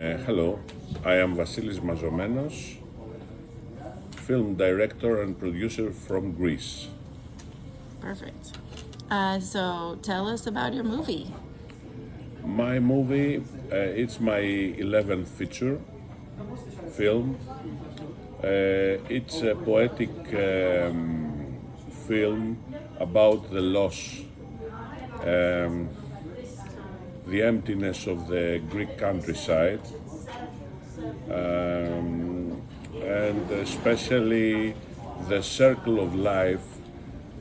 Hello, I am Vassilis Mazomenos, film director and producer from Greece. Perfect. So tell us about your movie. My movie, it's my 11th feature film. It's a poetic film about the loss, the emptiness of the Greek countryside, and especially the circle of life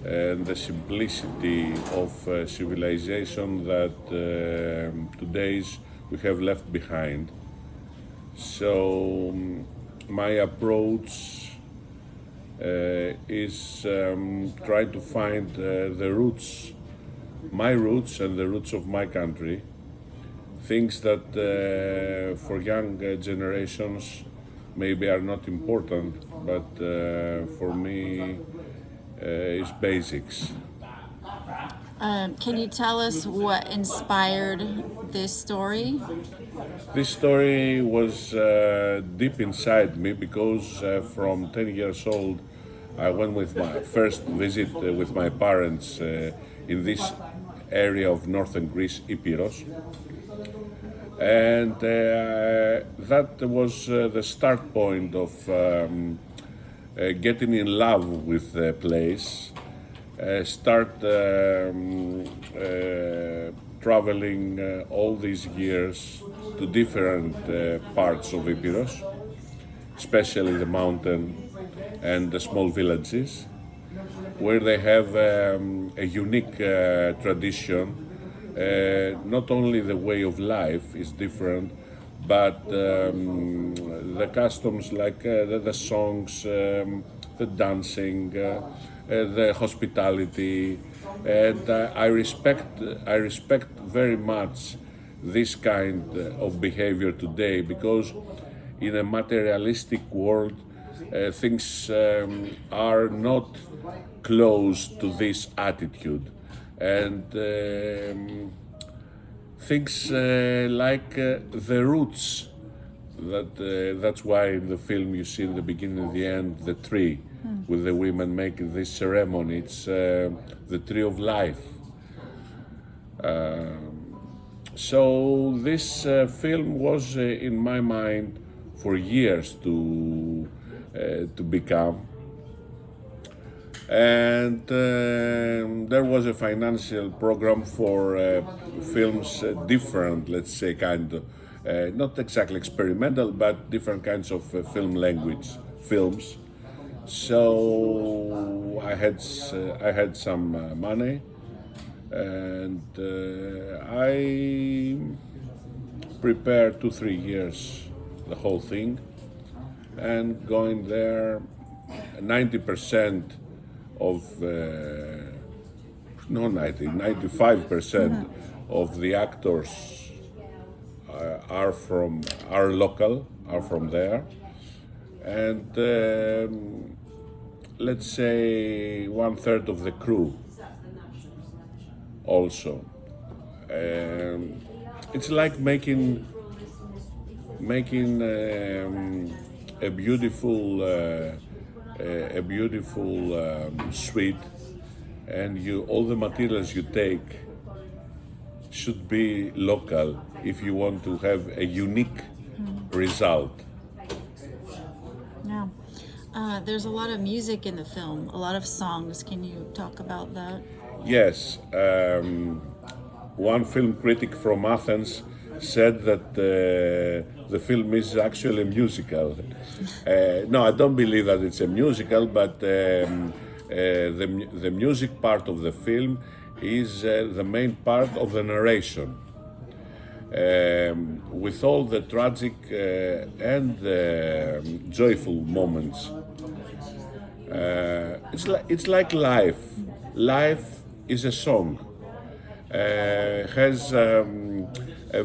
and the simplicity of civilization that today's we have left behind. So my approach is trying to find the roots, my roots and the roots of my country, things that for young generations maybe are not important, but for me is basics. Can you tell us what inspired this story? This story was deep inside me because from 10 years old I went with my first visit with my parents in this area of northern Greece, Epirus. And that was the start point of getting in love with the place, start traveling all these years to different parts of Epirus, especially the mountain and the small villages, where they have a unique tradition. Not only the way of life is different, but the customs like the songs, the dancing, the hospitality, and I respect very much this kind of behavior today because in a materialistic world things are not close to this attitude, and things like the roots that's why in the film you see in the beginning and the end the tree with the women making this ceremony. It's the tree of life. So this film was in my mind for years to become, and there was a financial program for films different, let's say, kind of not exactly experimental, but different kinds of film language films. So I had some money, and I prepared 2-3 years the whole thing, and going there 90% of no 90 95% of the actors are local, are from there, and let's say 1/3 of the crew also. It's like making a beautiful suite, and all the materials you take should be local if you want to have a unique result. Yeah. There's a lot of music in the film, a lot of songs. Can you talk about that? Yes, one film critic from Athens said that the film is actually a musical. No, I don't believe that it's a musical, but the music part of the film is the main part of the narration. With all the tragic and joyful moments. It's like life. Life is a song. Has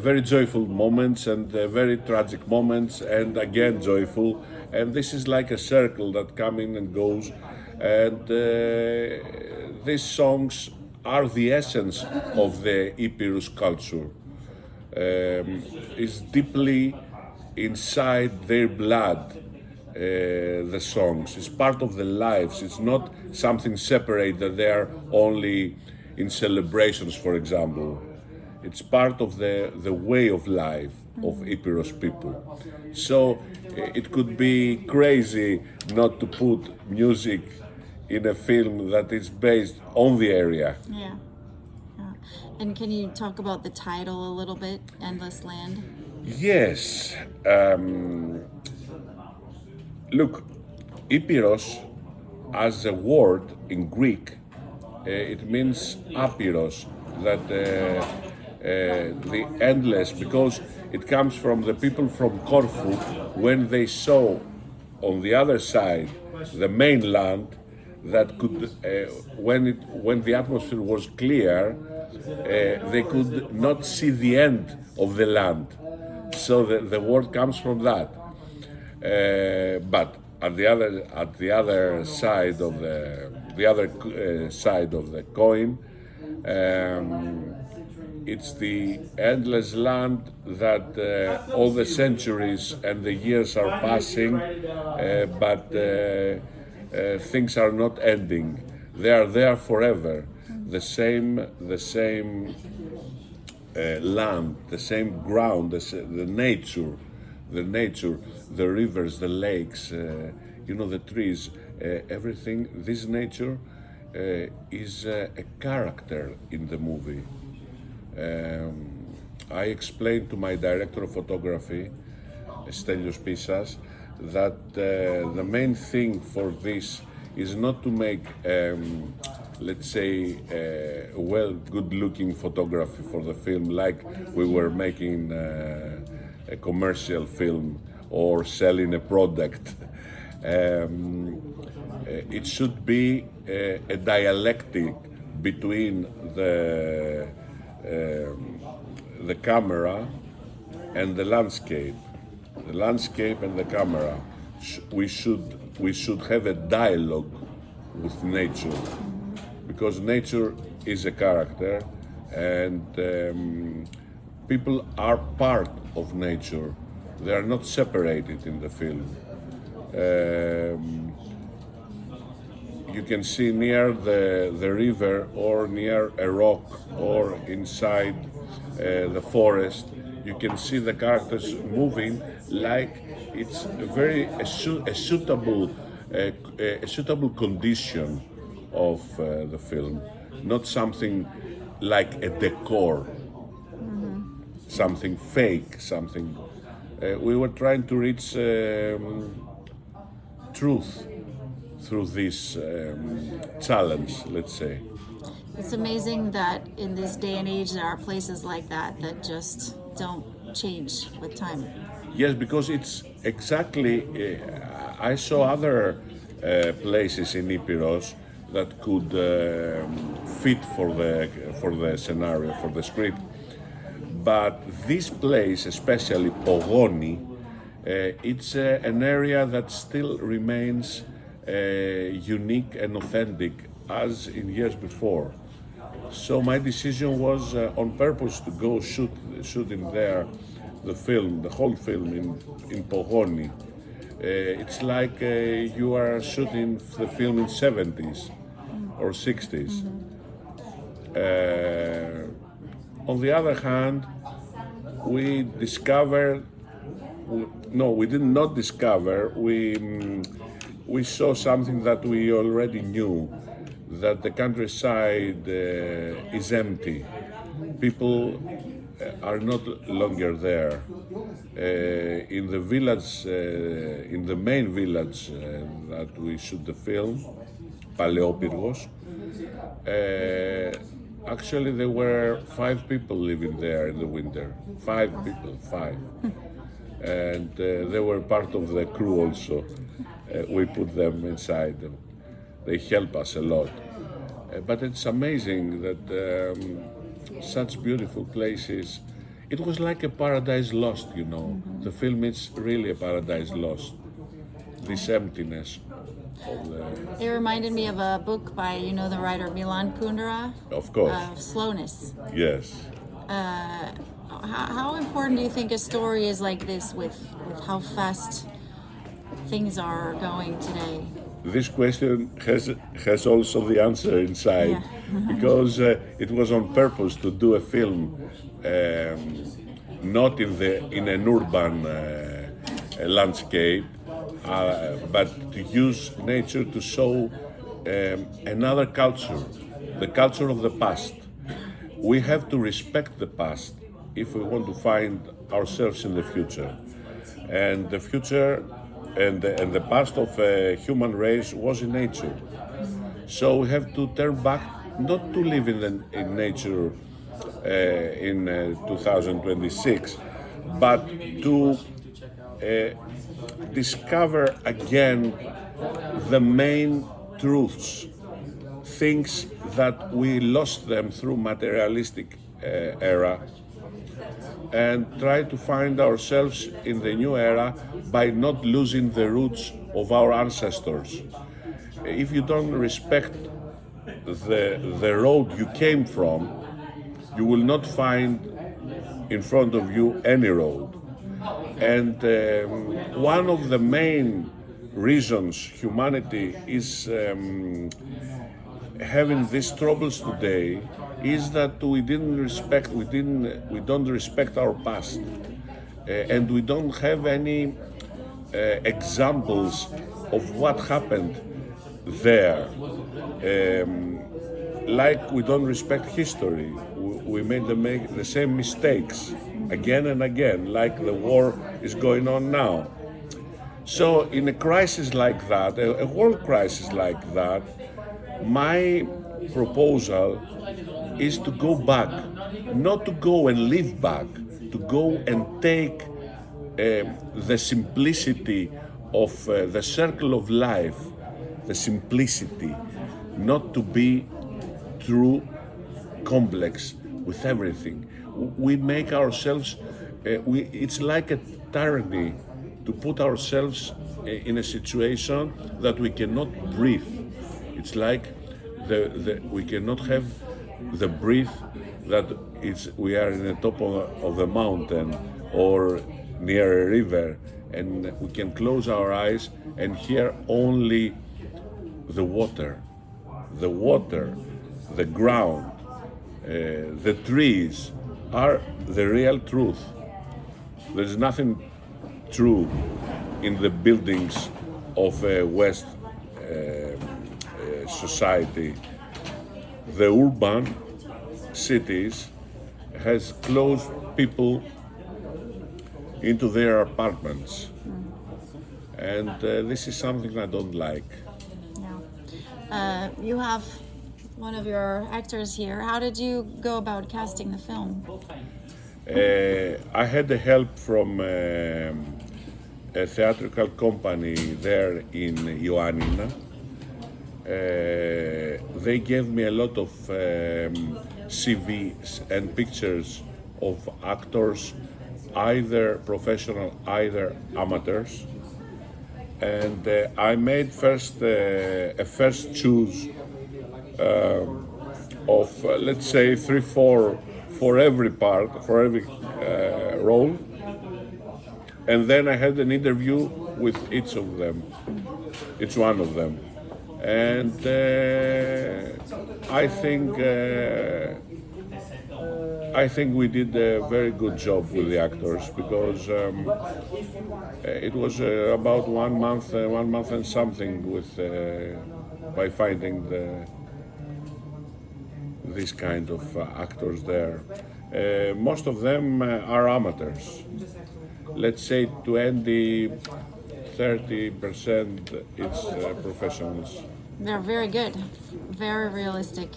very joyful moments and very tragic moments, and again joyful. And this is like a circle that comes in and goes. And these songs are the essence of the Epirus culture. Is deeply inside their blood. The songs, it's part of the lives. It's not something separate that they are only in celebrations, for example. It's part of the way of life of Epirus people. So it could be crazy not to put music in a film that is based on the area. Yeah. Yeah. And can you talk about the title a little bit, Endless Land? Yes. Look, Epirus, as a word in Greek, it means apiros, that the endless, because it comes from the people from Corfu when they saw on the other side the mainland that could, when the atmosphere was clear, they could not see the end of the land. So the word comes from that. But at the other side of the side of the coin, it's the endless land that all the centuries and the years are passing, but things are not ending. They are there forever. The same land, the same ground, the nature, the rivers, the lakes, the trees, everything. This nature is a character in the movie. I explained to my director of photography, Stelios Pissas, that the main thing for this is not to make, let's say, good-looking photography for the film, like we were making a commercial film or selling a product. It should be a dialectic between the camera and the landscape. The landscape and the camera. We should have a dialogue with nature, because nature is a character, and people are part of nature. They are not separated in the film. You can see near the river, or near a rock, or inside the forest. You can see the characters moving like it's a suitable condition of the film, not something like a decor, something fake, something. We were trying to reach truth through this challenge, let's say. It's amazing that in this day and age there are places like that just don't change with time. Yes, because it's exactly. I saw other places in Epirus that could fit for the scenario, for the script. But this place, especially Pogoni, it's an area that still remains unique and authentic as in years before. So my decision was on purpose to go shoot in there the whole film in Pogoni. It's like you are shooting the film in 70s or 60s. On the other hand, we did not discover. We saw something that we already knew, that the countryside is empty. People are not longer there. In the village, in the main village that we shoot the film, Paleopyrgos, actually there were 5 people living there in the winter. 5 people. And they were part of the crew also. We put them inside. They help us a lot. But it's amazing that such beautiful places. It was like a paradise lost, The film is really a paradise lost. This emptiness of the... It reminded me of a book by, the writer Milan Kundera. Of course. Slowness. Yes. how important do you think a story is like this with how fast things are going today? This question has also the answer inside, Yeah. because it was on purpose to do a film, not in an urban landscape, but to use nature to show another culture, the culture of the past. We have to respect the past if we want to find ourselves in the future. And the future and the past of a human race was in nature. So we have to turn back, not to live in nature in 2026, but to discover again the main truths, things that we lost them through materialistic era, and try to find ourselves in the new era by not losing the roots of our ancestors. If you don't respect the road you came from, you will not find in front of you any road. And one of the main reasons humanity is having these troubles today is that we don't respect our past, and we don't have any examples of what happened there. Like we don't respect history, we make the same mistakes again and again, like the war is going on now. So in a crisis like that, a world crisis like that, my proposal is to go back, not to go and live back, to go and take the simplicity of the circle of life, the simplicity, not to be too complex with everything. We make ourselves, it's like a tyranny to put ourselves in a situation that we cannot breathe. It's like we cannot have the breath that we are in the top of the mountain or near a river, and we can close our eyes and hear only the water, the ground, the trees are the real truth. There's nothing true in the buildings of West society. The urban cities has closed people into their apartments, and this is something I don't like. Yeah. You have one of your actors here. How did you go about casting the film? I had the help from a theatrical company there in Ioannina. They gave me a lot of CVs and pictures of actors, either professional, either amateurs. And I made a first choose of let's say 3-4 for every part, for every role, and then I had an interview with each one of them, and I think we did a very good job with the actors, because it was about 1 month and something by finding this kind of actors there. Most of them are amateurs. Let's say 20-30% it's professionals. They're very good, very realistic.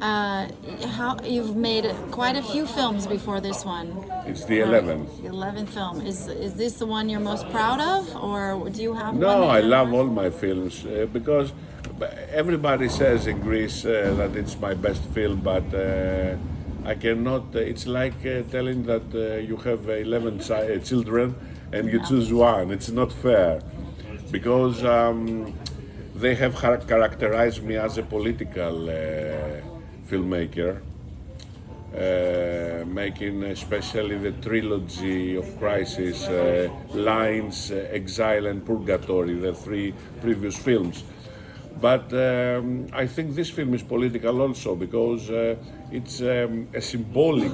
How you've made quite a few films before this one. It's the 11th. The 11th film. Is this the one you're most proud of, or do you have one? No, I love all my films because everybody says in Greece that it's my best film, but I cannot. It's like telling that you have 11 children and you choose one. It's not fair, because they have characterized me as a political filmmaker, making especially the trilogy of Crisis, Lines, Exile and Purgatory, the three previous films. But I think this film is political also because it's a symbolic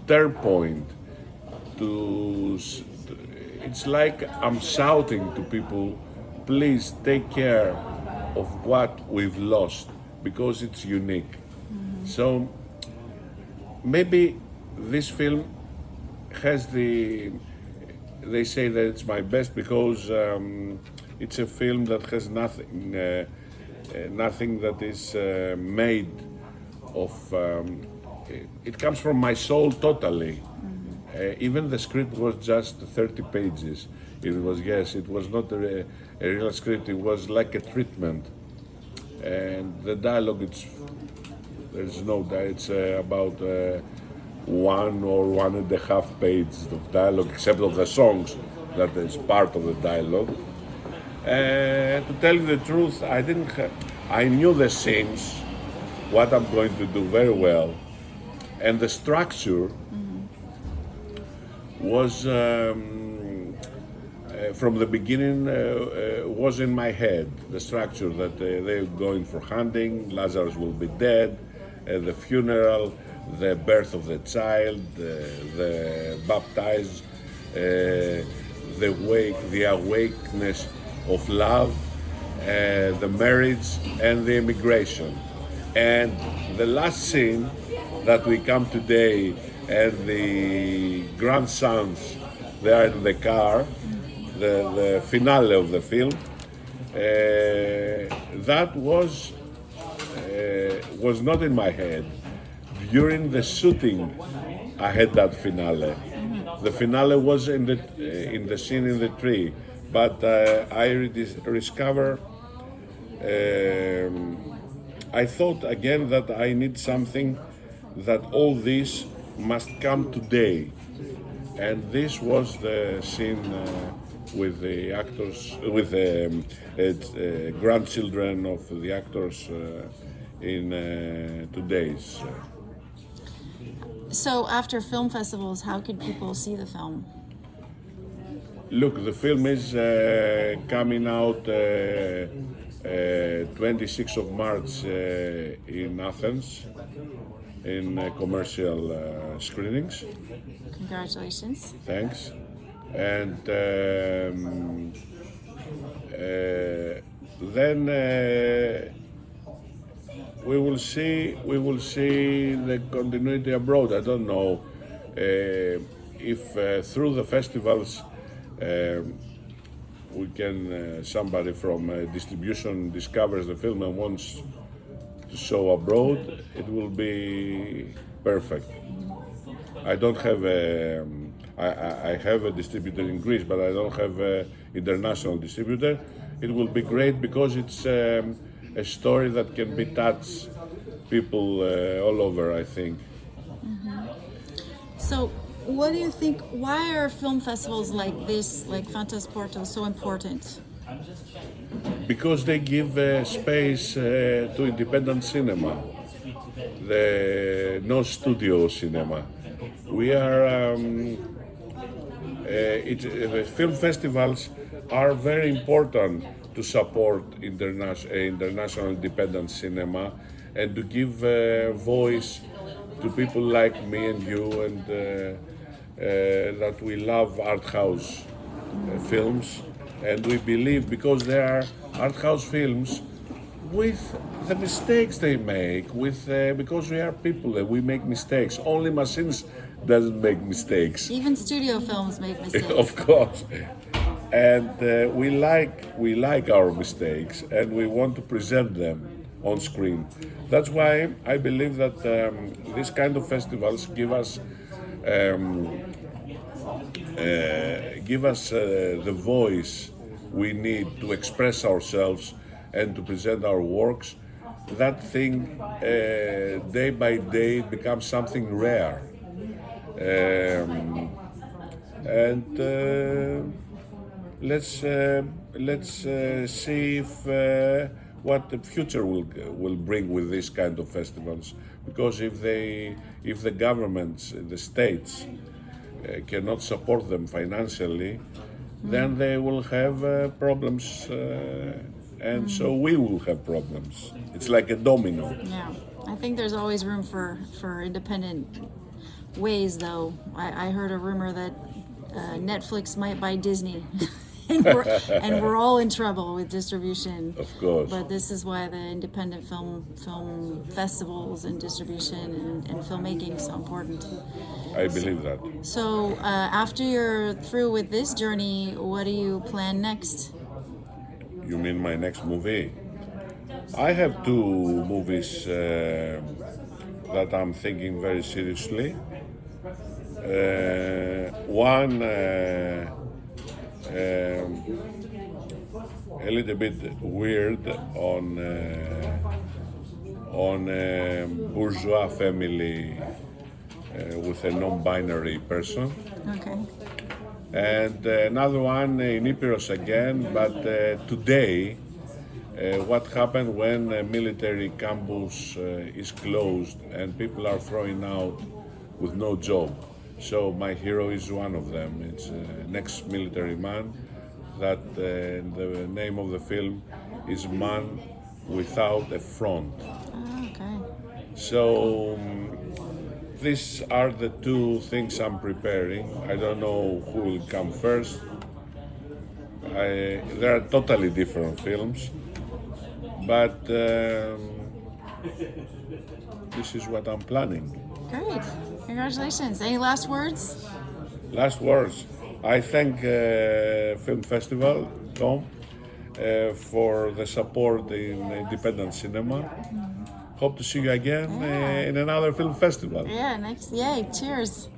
turn point. It's like I'm shouting to people, please take care of what we've lost because it's unique. So maybe this film has they say that it's my best because it's a film that has nothing that is made of, it comes from my soul totally. Even the script was just 30 pages. It was not a real script, it was like a treatment. And the dialogue, it's about 1 or 1.5 pages of dialogue, except of the songs that is part of the dialogue. To tell you the truth, I knew the scenes, what I'm going to do very well, and the structure was from the beginning was in my head. The structure that they're going for hunting, Lazarus will be dead, the funeral, the birth of the child, the baptized, the awakeness of love, the marriage, and the immigration. And the last scene that we come today, and the grandsons, they are in the car, the finale of the film, that was not in my head. During the shooting, I had that finale. The finale was in the scene in the tree, but I discover. I thought again that I need something that all this must come today, and this was the scene with the actors, with the grandchildren of the actors in today's. So after film festivals, how can people see the film? Look, the film is coming out 26th of March in Athens in commercial screenings. Congratulations. Thanks. And then we will see the continuity abroad. I don't know if through the festivals we can somebody from distribution discovers the film and wants to show abroad. It will be perfect. I don't have I have a distributor in Greece, but I don't have an international distributor. It will be great because it's a story that can be touched people all over, I think. So what do you think, why are film festivals like this, like Fantasporto, so important? Because they give space to independent cinema, no studio cinema. We are, the film festivals are very important to support international independent cinema and to give voice to people like me and you, and that we love art house films, and we believe because they are art house films with the mistakes they make, because we are people that we make mistakes. Only machines doesn't make mistakes. Even studio films make mistakes. Of course. And we like our mistakes, and we want to present them on screen. That's why I believe that these kind of festivals give us the voice we need to express ourselves and to present our works. That thing day by day becomes something rare. Let's see if what the future will bring with these kind of festivals. because if the governments, the states, cannot support them financially, then they will have problems, and so we will have problems. It's like a domino. Yeah, I think there's always room for independent ways, though. I heard a rumor that Netflix might buy Disney, and we're all in trouble with distribution. Of course. But this is why the independent film festivals and distribution and filmmaking is so important. I believe that. So after you're through with this journey, what do you plan next? You mean my next movie? I have two movies that I'm thinking very seriously. One a little bit weird on a bourgeois family with a non-binary person. Okay. And another one in Epirus again, but today, what happened when a military campus is closed and people are thrown out with no job. So my hero is one of them. It's an ex-military man that the name of the film is Man Without a Front. Oh, okay. So these are the two things I'm preparing. I don't know who will come first. They are totally different films, but this is what I'm planning. Great. Congratulations. Any last words? Last words. I thank Film Festival, Tom, for the support in independent cinema. Hope to see you again in another film festival. Yeah, next. Yay. Cheers.